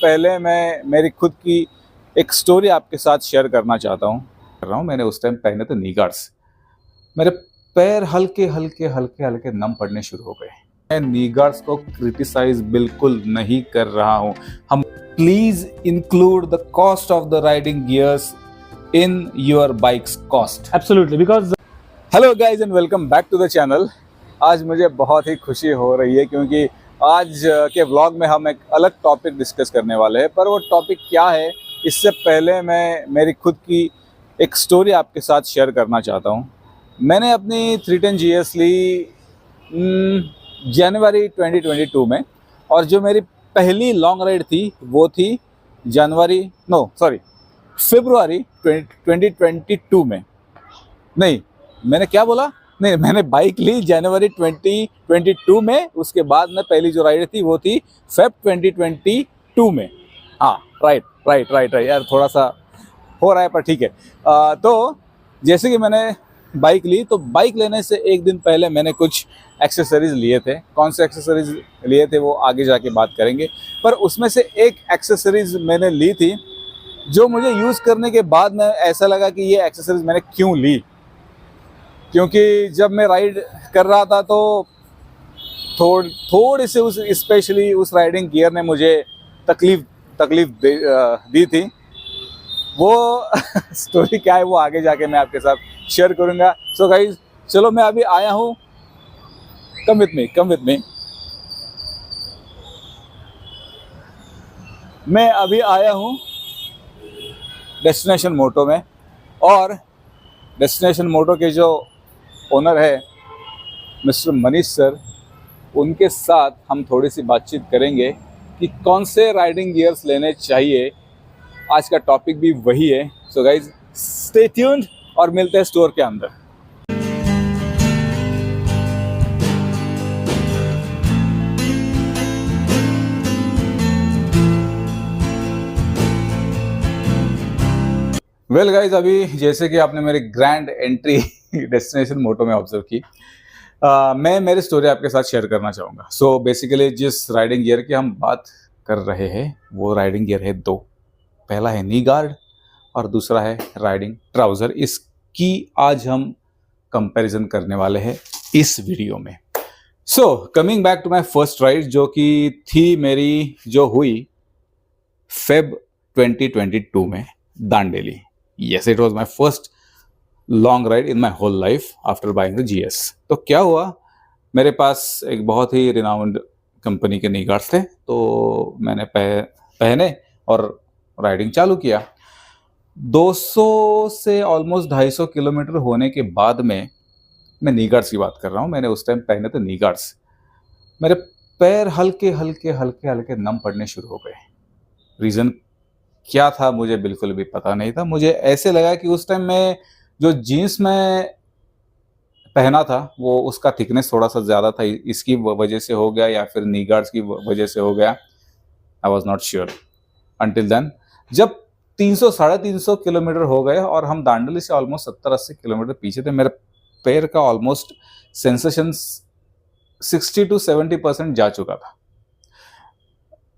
पहले मैं मेरी खुद की एक स्टोरी आपके साथ शेयर करना चाहता हूँ। मैंने उस टाइम पहने थे नी गार्ड्स। मेरे पैर हल्के हल्के हल्के हल्के नम पड़ने शुरू हो गए। मैं नी गार्ड्स को क्रिटिसाइज बिल्कुल नहीं कर रहा हूँ। हम please include the cost of the riding gears in your bike's cost. Absolutely, because hello guys and welcome back to the channel. आज मुझे बहुत ही खुशी हो रही है क्योंकि आज के व्लॉग में हम एक अलग टॉपिक डिस्कस करने वाले हैं। पर वो टॉपिक क्या है, इससे पहले मैं मेरी खुद की एक स्टोरी आपके साथ शेयर करना चाहता हूँ। मैंने अपनी 310 GS ली जनवरी 2022 में, और जो मेरी पहली लॉन्ग राइड थी वो थी फरवरी 2022 में। नहीं, मैंने क्या बोला? नहीं, मैंने बाइक ली जनवरी 2022 में। उसके बाद में पहली जो राइड थी वो थी फेब 2022 में। हाँ, राइट यार, थोड़ा सा हो रहा है पर ठीक है। तो जैसे कि मैंने बाइक ली, तो बाइक लेने से एक दिन पहले मैंने कुछ एक्सेसरीज लिए थे। कौन से एक्सेसरीज लिए थे वो आगे जाके बात करेंगे। पर उसमें से एक एक्सेसरीज मैंने ली थी जो मुझे यूज़ करने के बाद में ऐसा लगा कि ये एक्सेसरीज मैंने क्यों ली। क्योंकि जब मैं राइड कर रहा था तो थोड़ी से स्पेशली उस राइडिंग गियर ने मुझे तकलीफ दी थी। वो स्टोरी क्या है वो आगे जाके मैं आपके साथ शेयर करूँगा। सो गाइज, चलो मैं अभी आया हूँ। Come with me. मैं अभी आया हूँ डेस्टिनेशन मोटो में, और डेस्टिनेशन मोटो के जो ओनर है मिस्टर मनीष सर, उनके साथ हम थोड़ी सी बातचीत करेंगे कि कौन से राइडिंग गियर्स लेने चाहिए। आज का टॉपिक भी वही है। सो गाइज, स्टे ट्यून्ड और मिलते हैं स्टोर के अंदर। वेल गाइज, अभी जैसे कि आपने मेरी ग्रैंड एंट्री डेस्टिनेशन मोटो में ऑब्जर्व की, मैं मेरी स्टोरी आपके साथ शेयर करना चाहूँगा। सो बेसिकली जिस राइडिंग गियर की हम बात कर रहे हैं वो राइडिंग गियर है दो। पहला है नी गार्ड और दूसरा है राइडिंग ट्राउज़र। इसकी आज हम कंपैरिजन करने वाले हैं इस वीडियो में। So coming back to my first ride, जो कि थी मेरी जो हुई फेब 2022 में Dandeli. Yes, it was my first long ride in my whole life after buying the GS. तो क्या हुआ, मेरे पास एक बहुत ही रिनाउंड कंपनी के नी गार्ड्स थे, तो मैंने पहने और राइडिंग चालू किया। 200 से ऑलमोस्ट 250 किलोमीटर होने के बाद में, मैं नी गार्ड्स की बात कर रहा हूँ, मैंने उस टाइम पहने थे नी गार्ड्स। मेरे पैर हल्के हल्के हल्के हल्के नम पड़ने शुरू हो गए। रीज़न क्या था मुझे बिल्कुल भी पता नहीं था। मुझे ऐसे लगा कि उस टाइम में जो जीन्स में पहना था वो उसका थिकनेस थोड़ा सा ज़्यादा था, इसकी वजह से हो गया या फिर नी गार्ड्स की वजह से हो गया। I was not sure until then, जब 300-350 किलोमीटर हो गए और हम दांडली से ऑलमोस्ट 70-80 किलोमीटर पीछे थे। मेरे पैर का ऑलमोस्ट सेंसेशन 60-70% जा चुका था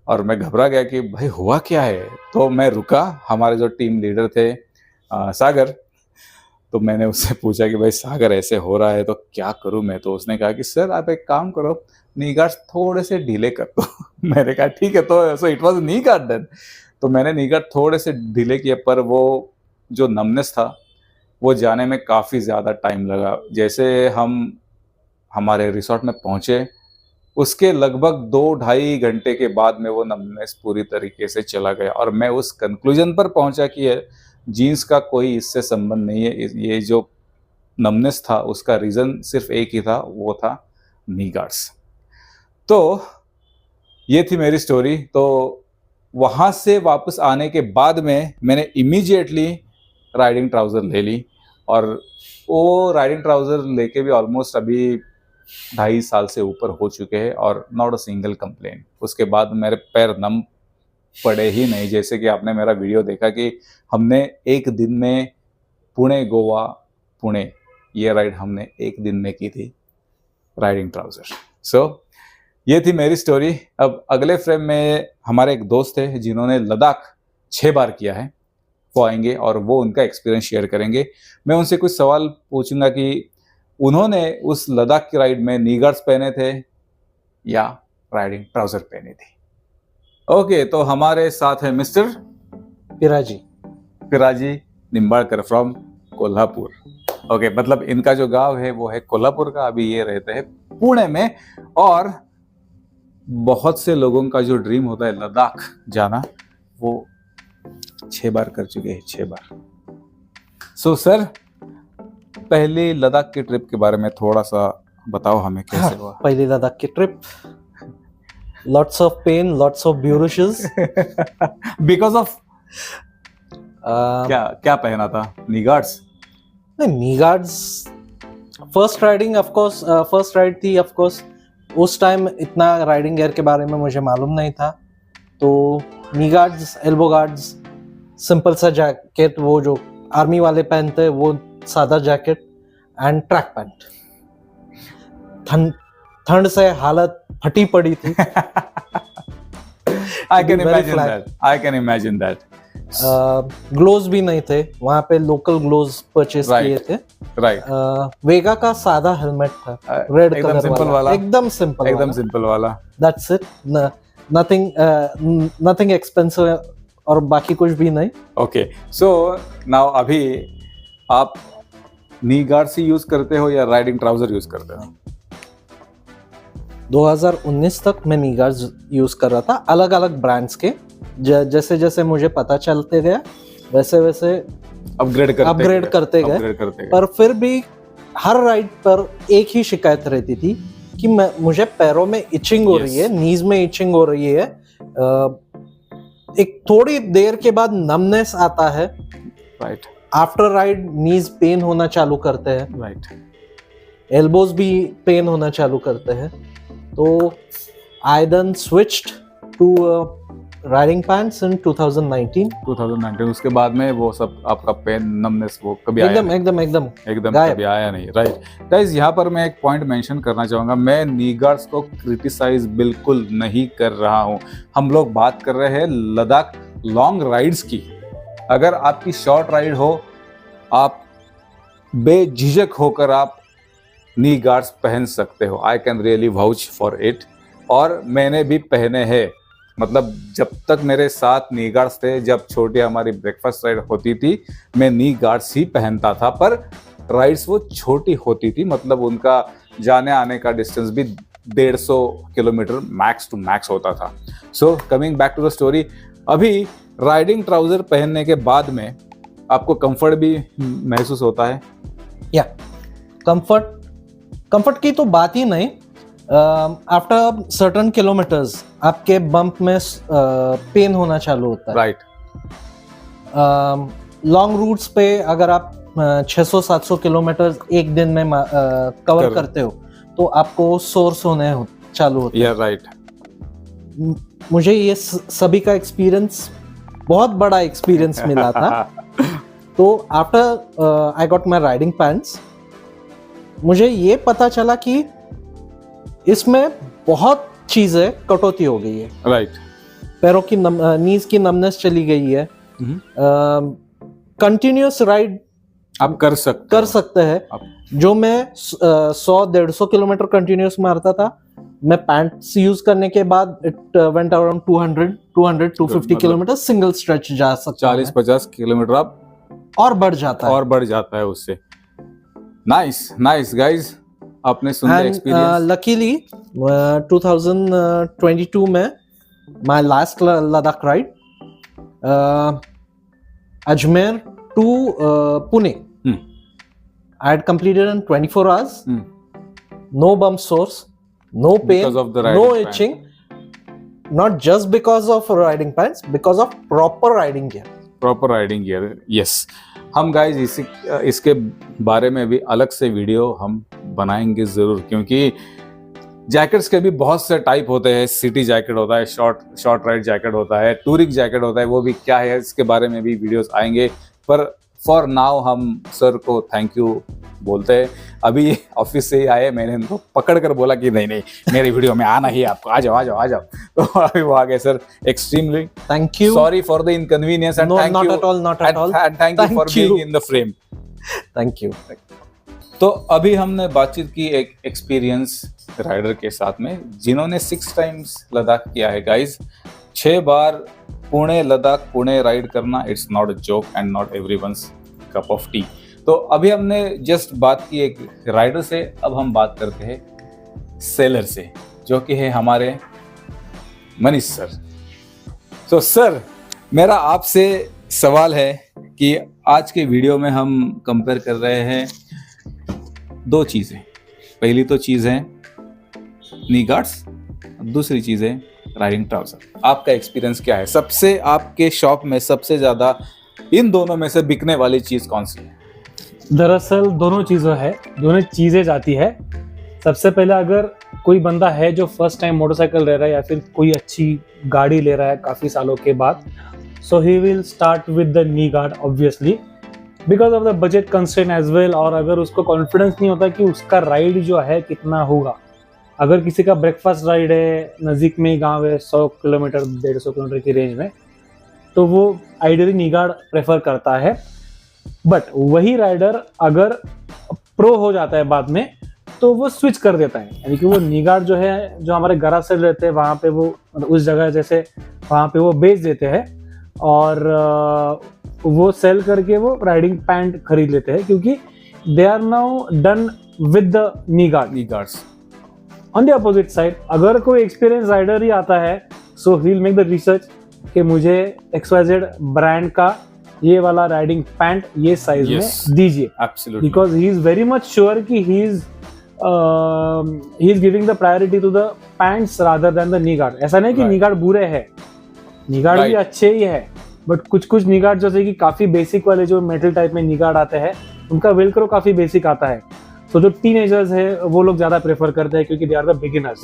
और मैं घबरा गया कि भाई हुआ क्या है। तो मैं रुका। हमारे जो टीम लीडर थे सागर, तो मैंने उससे पूछा कि भाई सागर ऐसे हो रहा है तो क्या करूं मैं। तो उसने कहा कि सर आप एक काम करो, नी गार्ड्स थोड़े से ढीले कर दो। मैंने कहा ठीक है। तो so it was knee guard then. तो मैंने नी गार्ड थोड़े से ढीले किए, पर वो जो नमनेस था वो जाने में काफ़ी ज़्यादा टाइम लगा। जैसे हम हमारे रिसोर्ट में पहुँचे, उसके लगभग 2-2.5 घंटे के बाद में वो नमनेस पूरी तरीके से चला गया और मैं उस कंक्लूजन पर पहुंचा कि जीन्स का कोई इससे संबंध नहीं है। ये जो नमनेस था उसका रीज़न सिर्फ एक ही था, वो था नी गार्ड्स। तो ये थी मेरी स्टोरी। तो वहाँ से वापस आने के बाद में मैंने इमीडिएटली राइडिंग ट्राउज़र ले ली, और वो राइडिंग ट्राउज़र लेके भी ऑलमोस्ट अभी 2.5 साल से ऊपर हो चुके हैं और नॉट अ सिंगल कंप्लेंट। उसके बाद मेरे पैर नम पड़े ही नहीं। जैसे कि आपने मेरा वीडियो देखा कि हमने एक दिन में पुणे ये राइड हमने एक दिन में की थी राइडिंग ट्राउज़र। सो ये थी मेरी स्टोरी। अब अगले फ्रेम में हमारे एक दोस्त है जिन्होंने लद्दाख 6 बार किया है, वो आएंगे और वो उनका एक्सपीरियंस शेयर करेंगे। मैं उनसे कुछ सवाल पूछूंगा कि उन्होंने उस लद्दाख की राइड में नी गार्ड्स पहने थे या राइडिंग ट्राउजर पहने थे। ओके, तो हमारे साथ है mister Piraji Nimbalkar from Kolhapur. Okay, मतलब इनका जो गांव है वो है कोल्हापुर का, अभी ये रहते हैं पुणे में। और बहुत से लोगों का जो ड्रीम होता है लद्दाख जाना, वो 6 बार कर चुके हैं, 6 बार। सो सर, पहली लद्दाख की ट्रिप के बारे में थोड़ा सा बताओ हमें, कैसे हुआ पहली लद्दाख की trip? Lots of pain, lots of bruises. Because of क्या पहना था? Knee guards? नहीं, knee guards first riding of course, first ride थी ऑफ कोर्स। उस टाइम इतना राइडिंग गियर के बारे में मुझे मालूम नहीं था, तो knee guards, elbow guards, simple सा जैकेट वो जो आर्मी वाले पहनते हैं, वो सादा जैकेट एंड ट्रैक पैंट। ठंड से हालत फटी पड़ी थी। I can imagine that. Gloves भी नहीं थे वहां पे, लोकल ग्लोव्स परचेज किए थे। वेगा का सादा हेलमेट था, रेड कलर वाला, एकदम सिंपल वाला। दैट्स इट, नथिंग एक्सपेंसिव और बाकी कुछ भी नहीं। ओके, सो नाउ अभी आप नी गार्ड्स ही यूज करते हो या राइडिंग ट्राउजर यूज करते हो? 2019 तक मैं नी गार्ड्स यूज कर रहा था, अलग अलग ब्रांड्स के। जैसे जैसे मुझे पता चलते गया वैसे वैसे अपग्रेड करते गए। पर फिर भी हर राइड पर एक ही शिकायत रहती थी कि मुझे पैरों में इचिंग हो रही है, नीज में इचिंग हो रही है। एक थोड़ी देर के बाद नमनेस आता है। राइट। आफ्टर राइड नीज पेन होना चालू करते हैं। राइट। एल्बोज भी पेन होना चालू करते हैं। तो I then switched to riding pants in 2019। उसके बाद में वो सब आपका पेन, नमनेस वो कभी एकदम कभी आया नहीं। राइट गाइस, यहाँ पर मैं एक पॉइंट मेंशन करना चाहूंगा। मैं नी गार्ड्स को क्रिटिसाइज बिल्कुल नहीं कर रहा हूँ। हम लोग बात कर रहे हैं लद्दाख लॉन्ग राइड्स की। अगर आपकी शॉर्ट राइड हो, आप बेझिझक होकर आप नी गार्ड्स पहन सकते हो। I can really vouch for it. और मैंने भी पहने हैं, मतलब जब तक मेरे साथ नी गार्ड्स थे, जब छोटी हमारी ब्रेकफास्ट राइड होती थी, मैं नी गार्ड्स ही पहनता था। पर राइड्स वो छोटी होती थी, मतलब उनका जाने आने का डिस्टेंस भी 150 किलोमीटर मैक्स टू मैक्स होता था। So coming back to the story, अभी राइडिंग ट्राउजर पहनने के बाद में आपको कंफर्ट भी महसूस होता है? या कंफर्ट की तो बात ही नहीं। आफ्टर सर्टेन किलोमीटर्स आपके बम्प में पेन होना चालू होता है। राइट। लॉन्ग रूट्स पे अगर आप 600-700 किलोमीटर एक दिन में कवर करते हो तो आपको सोर्स होने चालू होते हैं। राइट। मुझे ये सभी का एक्सपीरियंस, बहुत बड़ा एक्सपीरियंस मिला था। तो after I got my riding pants, मुझे ये पता चला कि इसमें बहुत चीजें कटौती हो गई है। राइट। पैरों की नीज की नमनेस चली गई है। कंटिन्यूअस राइड आप कर सकते हैं। जो मैं 100-150 किलोमीटर कंटिन्यूअस मारता था, मैं पैंट्स यूज करने के बाद it went around 200-250 kilometre single stretch जा सकता है। 40-50 किलोमीटर आप और बढ़ जाता है उससे। नाइस गाइस, आपने सुना एक्सपीरियंस। लकीली 2022 में my last Ladakh ride, Ajmer to Pune, I had completed in 24 hours. No bump source, no pain, no itching. Not just because of riding pants, because of proper riding gear. Yes. हम guys इसके बारे में भी अलग से video हम बनाएंगे जरूर, क्योंकि जैकेट्स के भी बहुत से टाइप होते हैं। सिटी जैकेट होता है, शॉर्ट राइड जैकेट होता है, टूरिंग जैकेट होता है, वो भी क्या है इसके बारे में भी वीडियोस आएंगे। पर फॉर नाउ हम सर को थैंक यू बोलते हैं। अभी ऑफिस से ही आए, मैंने इनको पकड़ कर बोला कि नहीं मेरी वीडियो में आना ही आपको, आ जाओ। तो अभी वो आ गए sir. Extremely thank you, sorry for the inconvenience and thank you, not at all, and thank you for being in the frame. Thank you. तो अभी हमने बातचीत की एक एक्सपीरियंस राइडर के साथ में जिन्होंने 6 टाइम्स लद्दाख किया है गाइज। 6 बार पुणे लद्दाख पुणे राइड करना, it's not a joke and not everyone's cup of T. तो अभी हमने जस्ट बात की एक राइडर से, अब हम बात करते हैं सेलर से, जो कि है हमारे मनीष सर। तो सर, मेरा आपसे सवाल है कि आज के वीडियो में हम कंपेयर कर रहे हैं 2 चीज़ें। पहली तो चीज़ है नी गार्ड्स, दूसरी चीज़ है राइडिंग ट्राउजर। आपका एक्सपीरियंस क्या है? सबसे आपके शॉप में सबसे ज़्यादा इन दोनों में से बिकने वाली चीज़ कौन सी है? दरअसल दोनों चीज़ें जाती है। सबसे पहले अगर कोई बंदा है जो फर्स्ट टाइम मोटरसाइकिल ले रहा है या फिर कोई अच्छी गाड़ी ले रहा है काफ़ी सालों के बाद, so he will start with the knee guard obviously because of the budget constraint as well. और अगर उसको कॉन्फिडेंस नहीं होता कि उसका राइड जो है कितना होगा, अगर किसी का ब्रेकफास्ट राइड है, नज़दीक में गाँव है, 100 किलोमीटर 150 किलोमीटर की रेंज में, तो वो आइडियली नी गार्ड प्रेफर करता है। बट वही राइडर अगर प्रो हो जाता है बाद में, तो वो स्विच कर देता है। यानी कि वो नी गार्ड जो है, जो हमारे गराज से रहते हैं वहाँ पे वो उस जगह जैसे वहाँ पे वो बेच देते हैं और वो सेल करके वो राइडिंग पैंट खरीद लेते हैं, क्योंकि they are now done with the knee guards. On the opposite side, अगर कोई एक्सपीरियंस राइडर ही आता है, so he will make the research कि मुझे XYZ ब्रांड का ये वाला राइडिंग पैंट ये साइज में दीजिए, absolutely, because he is very much sure कि he is giving the priority to the pants rather than the knee guard. ऐसा नहीं कि नी गार्ड बुरे है, नी गार्ड भी अच्छे ही है, बट कुछ नी गार्ड जैसे कि काफी बेसिक वाले जो मेटल टाइप में नी गार्ड आते हैं, उनका वेलक्रो काफी बेसिक आता है। तो जो टीनेजर्स है वो लोग ज्यादा प्रेफर करते हैं, क्योंकि दे आर द बिगिनर्स।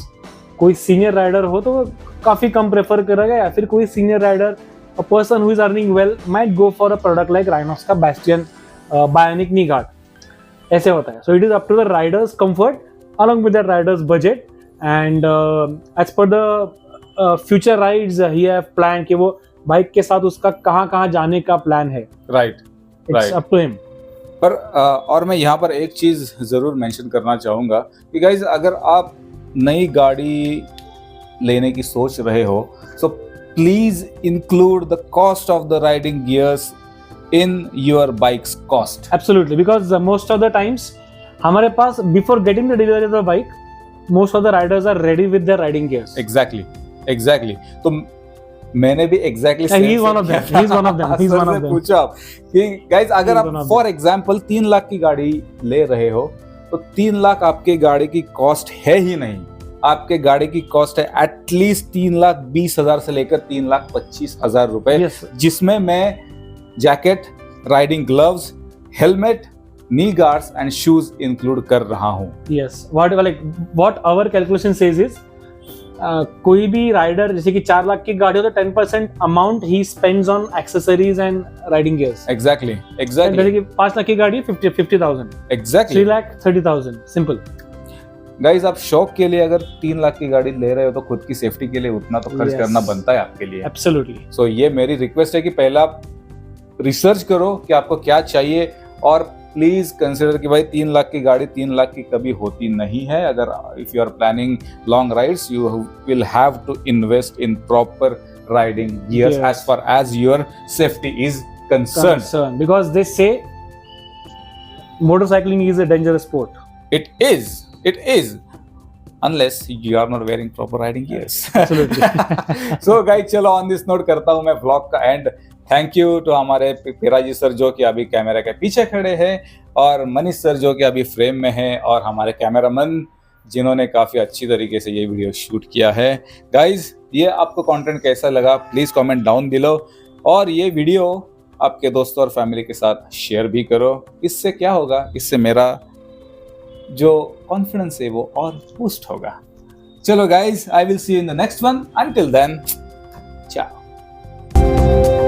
कोई सीनियर राइडर हो तो वो काफी कम प्रेफर करेगा, या फिर कोई senior rider, a person who is earning well might go for a product like Rhinox का Bastion Bionic knee guard। ऐसे होता है। So it is up to the rider's comfort along with the rider's budget and as per the future rides he have planned कि वो bike के साथ उसका कहाँ जाने का प्लान है। It's up to him। पर और मैं यहाँ पर एक चीज जरूर मेंशन करना चाहूंगा कि गाइज, अगर आप नई गाड़ी लेने की सोच रहे हो, so please include the cost of the riding gears in your bike's cost. Absolutely, because most of the times हमारे पास before getting the delivery of the bike, most of the riders are ready with their riding gears. Exactly. तो मैंने भी exactly he is one of them पूछा आप कि guys, अगर आप for example 3 lakh की गाड़ी ले रहे हो, तो 3 लाख आपके गाड़ी की कॉस्ट है ही नहीं। आपके गाड़ी की कॉस्ट है एटलीस्ट 3,20,000 से लेकर 3,25,000 रुपए, जिसमें मैं jacket, riding gloves, helmet, knee guards and shoes include कर रहा हूं। Yes, what our calculation says is, कोई भी राइडर जैसे कि 4 लाख की गाड़ी हो तो 10% amount he spends on accessories and riding gears. Exactly जैसे कि 5 लाख की गाड़ी 50,000, एग्जैक्टली 3,30,000, सिंपल। गाइज, आप शौक के लिए अगर 3 लाख की गाड़ी ले रहे हो तो खुद की सेफ्टी के लिए उतना तो खर्च करना बनता है आपके लिए। एब्सोल्युटली। सो ये मेरी रिक्वेस्ट है कि पहला आप रिसर्च करो कि आपको क्या चाहिए, और प्लीज कंसिडर कि भाई 3 लाख की गाड़ी 3 लाख की कभी होती नहीं है। अगर if you are planning long rides, you will have to invest in proper riding gears as far as your safety is concern, because they say motorcycling is a dangerous sport. It is, unless you are not wearing proper riding gears. Absolutely. So guys, चलो on this note करता हूँ मैं vlog का end। Thank you to हमारे Piraji sir जो कि अभी camera के पीछे खड़े हैं, और मनीष सर जो कि अभी फ्रेम में हैं, और हमारे कैमरामैन जिन्होंने काफ़ी अच्छी तरीके से ये वीडियो शूट किया है। गाइज, ये आपको कंटेंट कैसा लगा प्लीज़ कमेंट डाउन बिलो, और ये वीडियो आपके दोस्तों और फैमिली के साथ शेयर भी करो। इससे क्या होगा, इससे मेरा जो कॉन्फिडेंस है वो और बूस्ट होगा। चलो guys, I will see you in the next one. Until then, ciao।